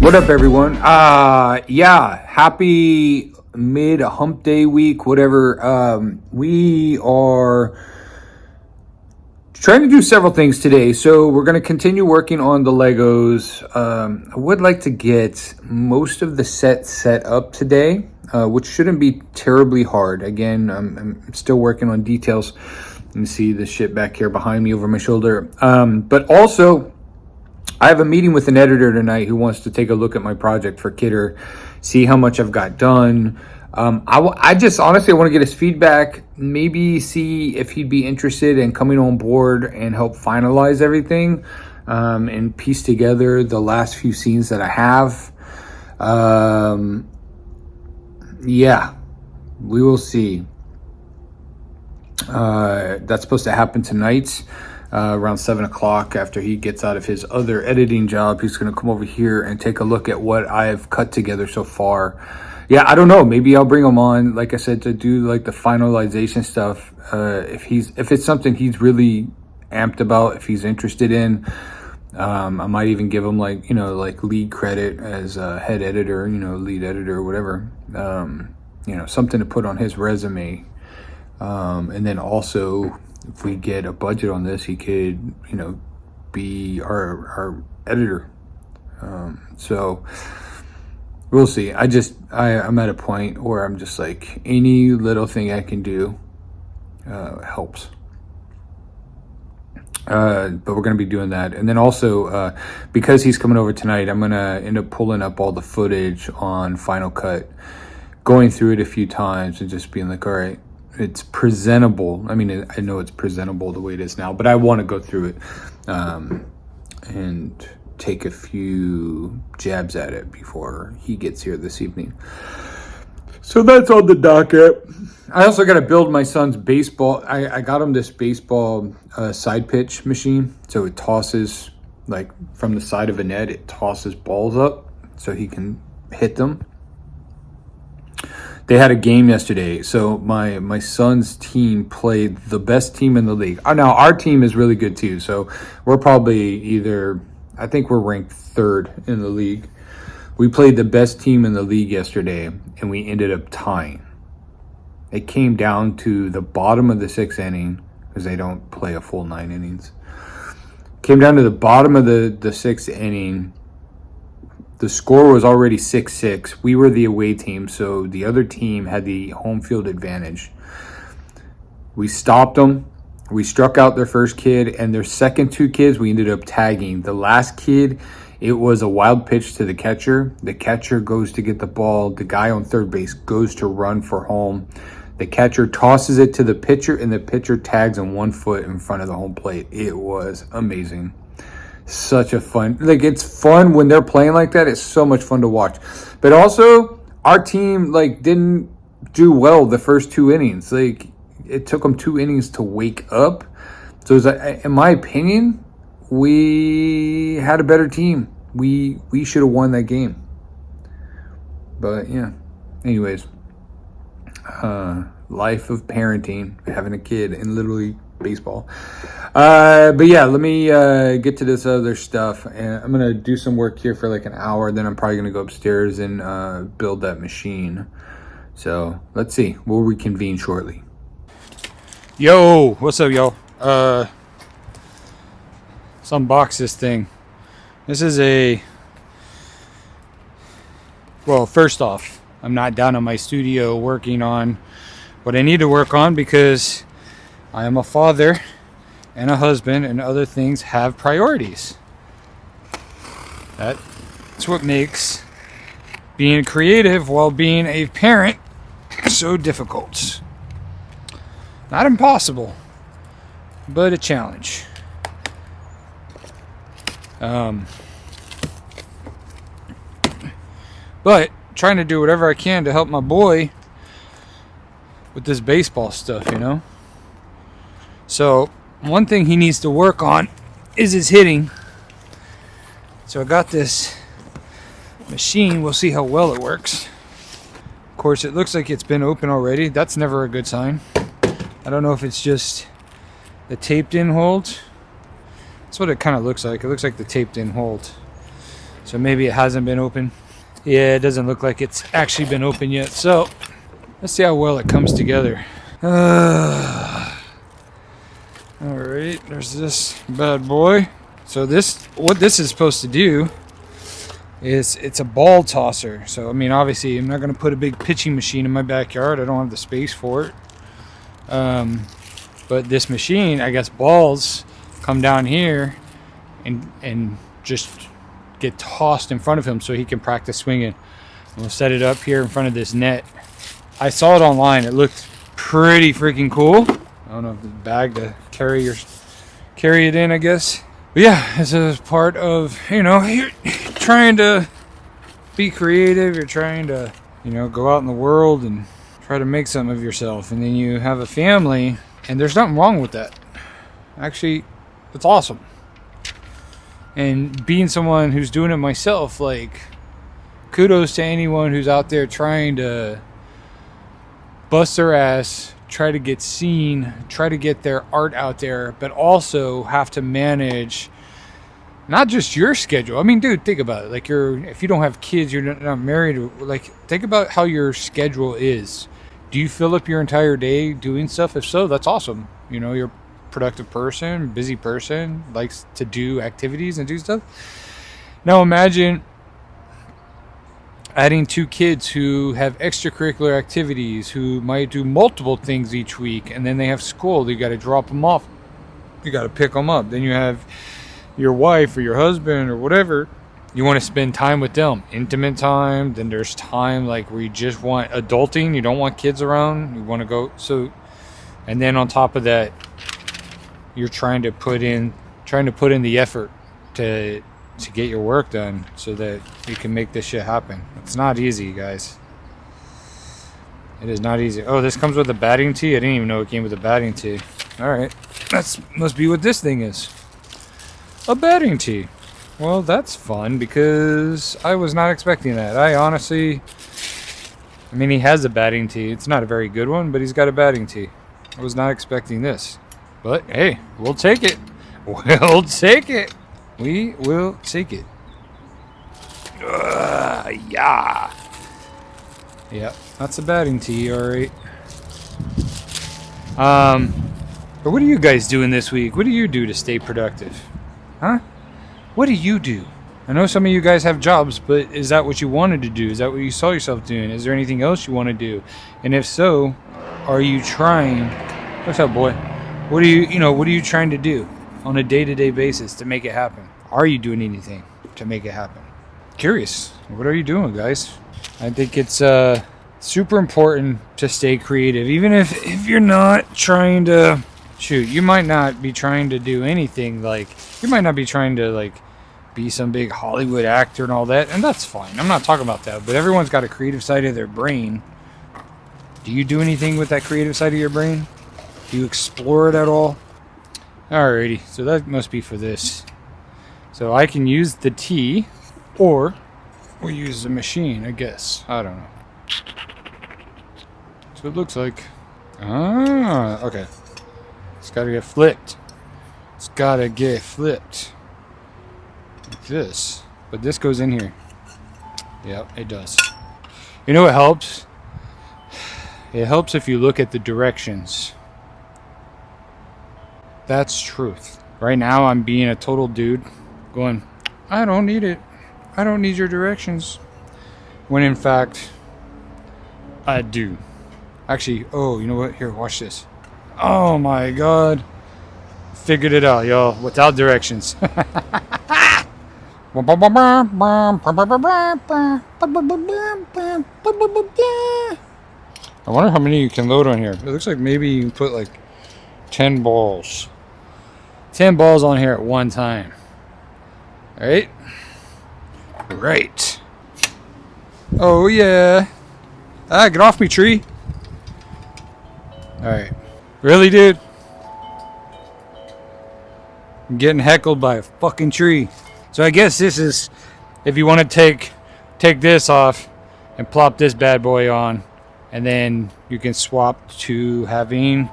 What up, everyone? Yeah, happy mid hump day week, whatever. We are trying to do several things today. So we're going to continue working on the Legos. I would like to get most of the set up today, which shouldn't be terribly hard. Again, I'm still working on details. You can see the shit back here behind me over my shoulder. But also, I have a meeting with an editor tonight who wants to take a look at my project for Kidder, see how much I've got done. I just honestly want to get his feedback, maybe see if he'd be interested in coming on board and help finalize everything, and piece together the last few scenes that I have. Yeah, we will see. That's supposed to happen tonight. Around 7 o'clock after he gets out of his other editing job. He's going to come over here and take a look at what I've cut together so far. Yeah, I don't know. Maybe I'll bring him on, like I said, to do like the finalization stuff. If it's something he's really amped about, if he's interested in, I might even give him like lead credit as head editor, lead editor or whatever. Something to put on his resume. And then also, if we get a budget on this, he could, be our editor. So we'll see. I'm at a point where I'm just like, any little thing I can do helps. But we're going to be doing that. And then also, because he's coming over tonight, I'm going to end up pulling up all the footage on Final Cut, going through it a few times and just being like, all right, it's presentable. I mean, I know it's presentable the way it is now, but I want to go through it and take a few jabs at it before he gets here this evening. So that's on the docket. I also got to build my son's baseball. I got him this baseball side pitch machine. So it tosses, like from the side of a net, it tosses balls up so he can hit them. They had a game yesterday, so my son's team played the best team in the league. Now, our team is really good too, so we're probably I think we're ranked third in the league. We played the best team in the league yesterday, and we ended up tying. It came down to the bottom of the sixth inning, because they don't play a full 9 innings. Came down to the bottom of the sixth inning. The score was already 6-6. We were the away team, so the other team had the home field advantage. We stopped them. We struck out their first kid, and their second 2 kids we ended up tagging. The last kid, it was a wild pitch to the catcher. The catcher goes to get the ball. The guy on third base goes to run for home. The catcher tosses it to the pitcher, and the pitcher tags on 1 foot in front of the home plate. It was amazing. Such a fun, it's fun when they're playing like that. It's so much fun to watch. But also, our team didn't do well the first 2 innings. It took them 2 innings to wake up. So it was, in my opinion, we had a better team. We should have won that game. But yeah, anyways, life of parenting, having a kid, and literally baseball. But yeah, let me get to this other stuff, and I'm gonna do some work here for like an hour. Then I'm probably gonna go upstairs and build that machine. So let's see. We'll reconvene shortly. Yo, what's up, yo? Let's unbox this thing. This is well, first off, I'm not down in my studio working on what I need to work on because I am a father and a husband, and other things have priorities. That's what makes being creative while being a parent so difficult. Not impossible, but a challenge. But trying to do whatever I can to help my boy with this baseball stuff, So one thing he needs to work on is his hitting. So I got this machine. We'll see how well it works. Of course, it looks like it's been open already. That's never a good sign. I don't know if it's just the taped in hold. That's what it kind of looks like. It looks like the taped in hold. So maybe it hasn't been open. Yeah, it doesn't look like it's actually been open yet. So let's see how well it comes together. Alright, there's this bad boy. So what this is supposed to do is it's a ball tosser. So I mean, obviously I'm not going to put a big pitching machine in my backyard. I don't have the space for it. But this machine, I guess balls come down here and just get tossed in front of him so he can practice swinging. We'll set it up here in front of this net. I saw it online. It looked pretty freaking cool. I don't know if the bag to carry it in, I guess. But yeah, this is part of, you're trying to be creative. You're trying to, go out in the world and try to make something of yourself. And then you have a family, and there's nothing wrong with that. Actually, it's awesome. And being someone who's doing it myself, like, kudos to anyone who's out there trying to bust their ass, try to get seen, try to get their art out there, but also have to manage not just your schedule. I mean, dude, think about it. Like, if you don't have kids, you're not married. Like, think about how your schedule is. Do you fill up your entire day doing stuff? If so, that's awesome. You're a productive person, busy person, likes to do activities and do stuff. Now imagine adding 2 kids who have extracurricular activities, who might do multiple things each week, and then they have school. You got to drop them off. You got to pick them up. Then you have your wife or your husband or whatever. You want to spend time with them, intimate time. Then there's time like where you just want adulting. You don't want kids around. You want to go. And then on top of that, you're trying to put in the effort to get your work done so that you can make this shit happen. It's not easy, guys. It is not easy. Oh, this comes with a batting tee? I didn't even know it came with a batting tee. Alright. Must be what this thing is. A batting tee. Well, that's fun because I was not expecting that. I mean, he has a batting tee. It's not a very good one, but he's got a batting tee. I was not expecting this. But, hey, we'll take it. We'll take it. We will take it. Yeah. Yeah, that's a batting tee, alright. But what are you guys doing this week? What do you do to stay productive? Huh? What do you do? I know some of you guys have jobs, but is that what you wanted to do? Is that what you saw yourself doing? Is there anything else you want to do? And if so, are you trying? What's up, boy? What are you trying to do on a day-to-day basis to make it happen? Are you doing anything to make it happen? Curious. What are you doing, guys? I think it's super important to stay creative, even if you're not trying to you might not be trying to do anything. Like, you might not be trying to like be some big Hollywood actor and all that, and that's fine. I'm not talking about that, but everyone's got a creative side of their brain. Do you do anything with that creative side of your brain? Do you explore it at all? Alrighty, so that must be for this. So I can use the T, or we'll use the machine, I guess. I don't know. So it looks like... okay. It's gotta get flipped. It's gotta get flipped. Like this. But this goes in here. Yep, it does. You know what helps? It helps if you look at the directions. That's truth. Right now I'm being a total dude going, I don't need it. I don't need your directions. When in fact, I do. Actually, oh, you know what? Here, watch this. Oh my god. Figured it out, y'all. Without directions. I wonder how many you can load on here. It looks like maybe you can put like 10 balls. 10 balls on here at one time. Alright? Right. Oh yeah. Ah, get off me, tree. Alright. Really, dude? I'm getting heckled by a fucking tree. So I guess this is, if you want to take this off and plop this bad boy on, and then you can swap to having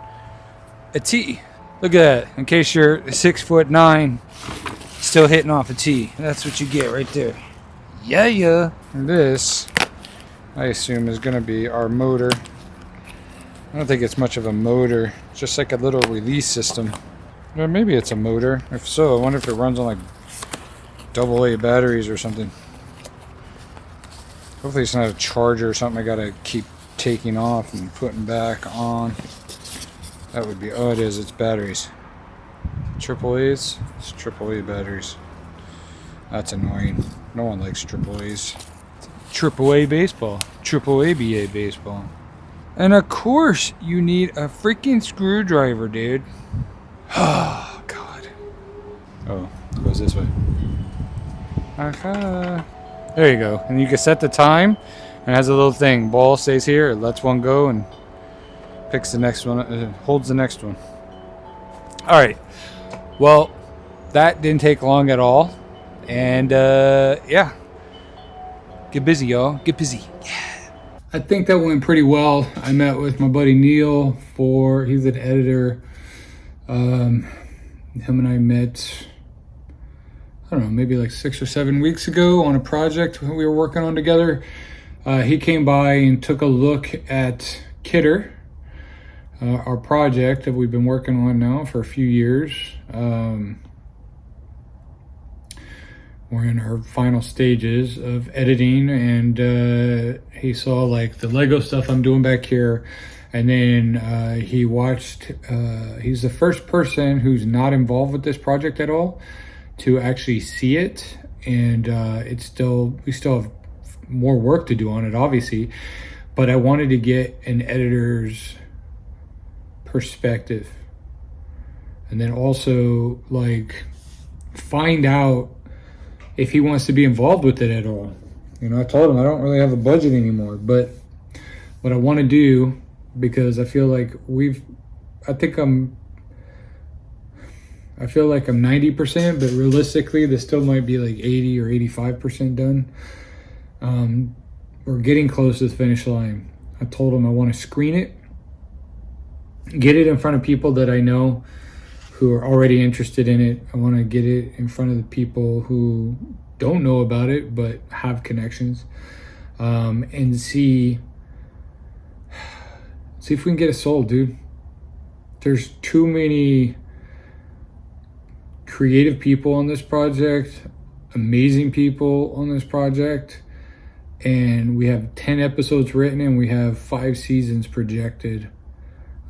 a tee. Look at that. In case you're 6'9", still hitting off a tee. That's what you get right there. Yeah. This, I assume, is going to be our motor. I don't think it's much of a motor. It's just like a little release system. Or maybe it's a motor. If so, I wonder if it runs on like AA batteries or something. Hopefully it's not a charger or something I gotta keep taking off and putting back on. That would be, oh it is, it's batteries. AAA's? It's AAA batteries. That's annoying. No one likes AAA's. AAA baseball. AAA baseball. And of course, you need a freaking screwdriver, dude. Oh, God. Oh, it goes this way. Aha. There you go. And you can set the time, and it has a little thing. Ball stays here, it lets one go, and picks the next one, holds the next one. All right. Well, that didn't take long at all. And, yeah. Get busy, y'all. Get busy. Yeah. I think that went pretty well. I met with my buddy Neil he's an editor. Him and I met, I don't know, maybe like 6 or 7 weeks ago on a project we were working on together. He came by and took a look at Kidder, our project that we've been working on now for a few years. We're in our final stages of editing, and he saw like the Lego stuff I'm doing back here. And then he watched, he's the first person who's not involved with this project at all to actually see it. And we still have more work to do on it, obviously. But I wanted to get an editor's perspective. And then also like find out if he wants to be involved with it at all. You know, I told him I don't really have a budget anymore, but what I want to do, because I feel like I'm 90%, but realistically this still might be like 80 or 85% done. We're getting close to the finish line. I told him I want to screen it, get it in front of people that I know who are already interested in it. I want to get it in front of the people who don't know about it but have connections, and see if we can get it sold, dude. There's too many creative people on this project, amazing people on this project, and we have 10 episodes written and we have 5 seasons projected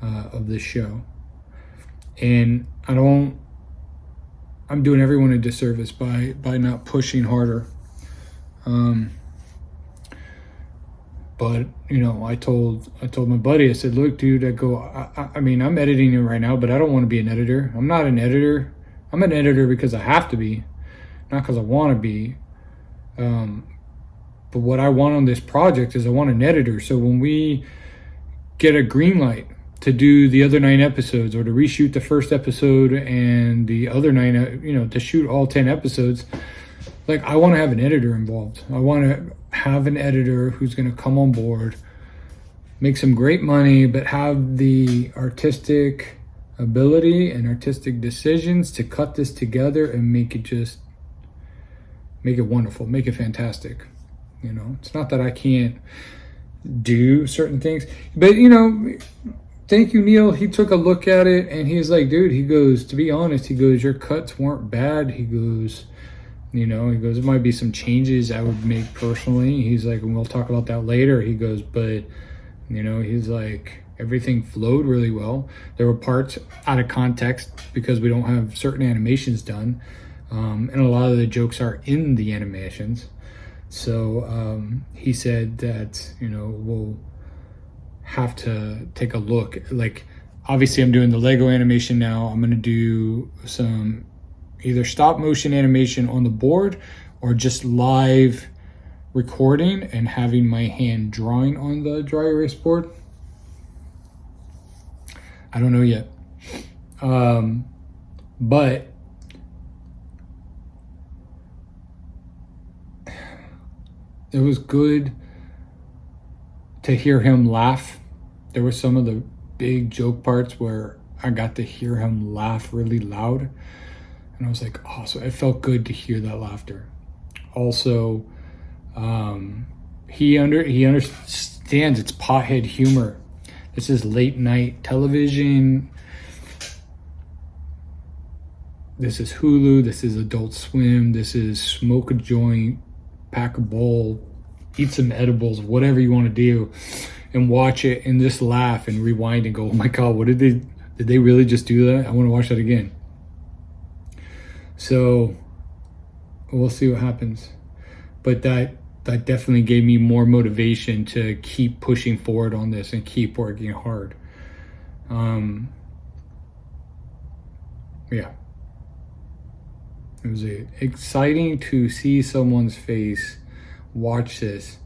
of this show. And I'm doing everyone a disservice by not pushing harder. But you know, I told my buddy, I said, look, dude, I mean, I'm editing it right now, but I don't want to be an editor. I'm not an editor. I'm an editor because I have to be, not because I want to be. But what I want on this project is I want an editor. So when we get a green light to do the other 9 episodes, or to reshoot the first episode and the other 9, you know, to shoot all 10 episodes, like I want to have an editor involved. I want to have an editor who's going to come on board, make some great money, but have the artistic ability and artistic decisions to cut this together and make it wonderful, make it fantastic. You know, it's not that I can't do certain things, but you know, thank you, Neil. He took a look at it and he's like, dude, he goes, to be honest, he goes, your cuts weren't bad. He goes, you know, there might be some changes I would make personally. He's like, and we'll talk about that later. He goes, but you know, he's like, everything flowed really well. There were parts out of context because we don't have certain animations done. And a lot of the jokes are in the animations. So he said that, you know, we'll have to take a look. Like, obviously I'm doing the Lego animation now. I'm going to do some either stop motion animation on the board or just live recording and having my hand drawing on the dry erase board. I don't know yet. But it was good to hear him laugh. There were some of the big joke parts where I got to hear him laugh really loud. And I was like, oh, so it felt good to hear that laughter. Also, He understands it's pothead humor. This is late night television. This is Hulu. This is Adult Swim. This is smoke a joint, pack a bowl, eat some edibles, whatever you want to do, and watch it and just laugh and rewind and go, oh my God, what did they really just do that? I want to watch that again. So we'll see what happens. But that definitely gave me more motivation to keep pushing forward on this and keep working hard. Yeah. It was exciting to see someone's face watch this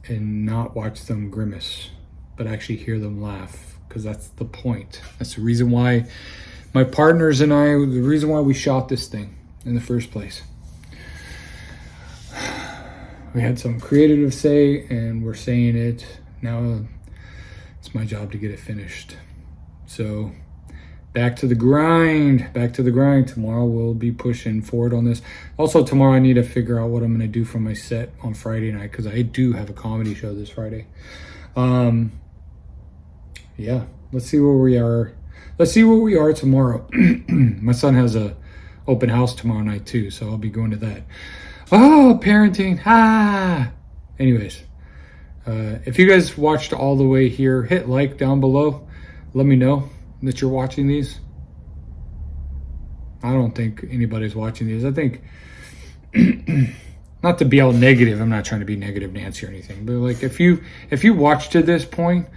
and not watch them grimace, but actually hear them laugh, because that's the point. That's the reason why my partners and I, the reason why we shot this thing in the first place. We had some creative say, and we're saying it. Now it's my job to get it finished. So back to the grind. Tomorrow we'll be pushing forward on this. Also, tomorrow I need to figure out what I'm going to do for my set on Friday night, because I do have a comedy show this Friday. Yeah, let's see where we are. Let's see where we are tomorrow. My son has a open house tomorrow night too, so I'll be going to that. Oh, parenting. Anyways, if you guys watched all the way here, hit like down below. Let me know that you're watching these. I don't think anybody's watching these. I think, not to be all negative, I'm not trying to be negative Nancy or anything, but like if you watched to this point,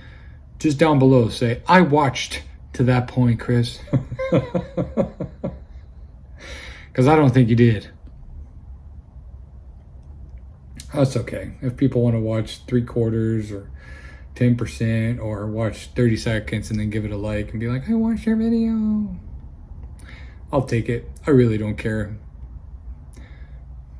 just down below say, I watched to that point, Chris. Because I don't think you did. That's okay. If people want to watch 3/4 or 10% or watch 30 seconds and then give it a like and be like, I watched your video, I'll take it. I really don't care.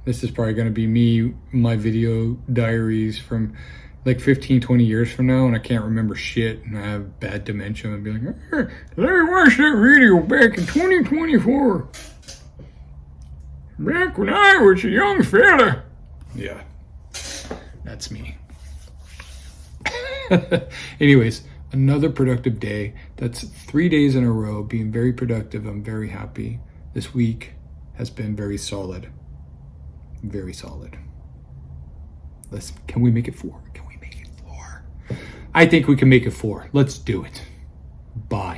This is probably going to be me, my video diaries from like 15, 20 years from now, and I can't remember shit and I have bad dementia and be like, hey, let me watch that video back in 2024. Back when I was a young fella. Yeah, that's me. Anyways, another productive day. That's 3 days in a row being very productive. I'm very happy. This week has been very solid. Very solid. Can we make it 4? Can we make it 4? I think we can make it 4. Let's do it. Bye.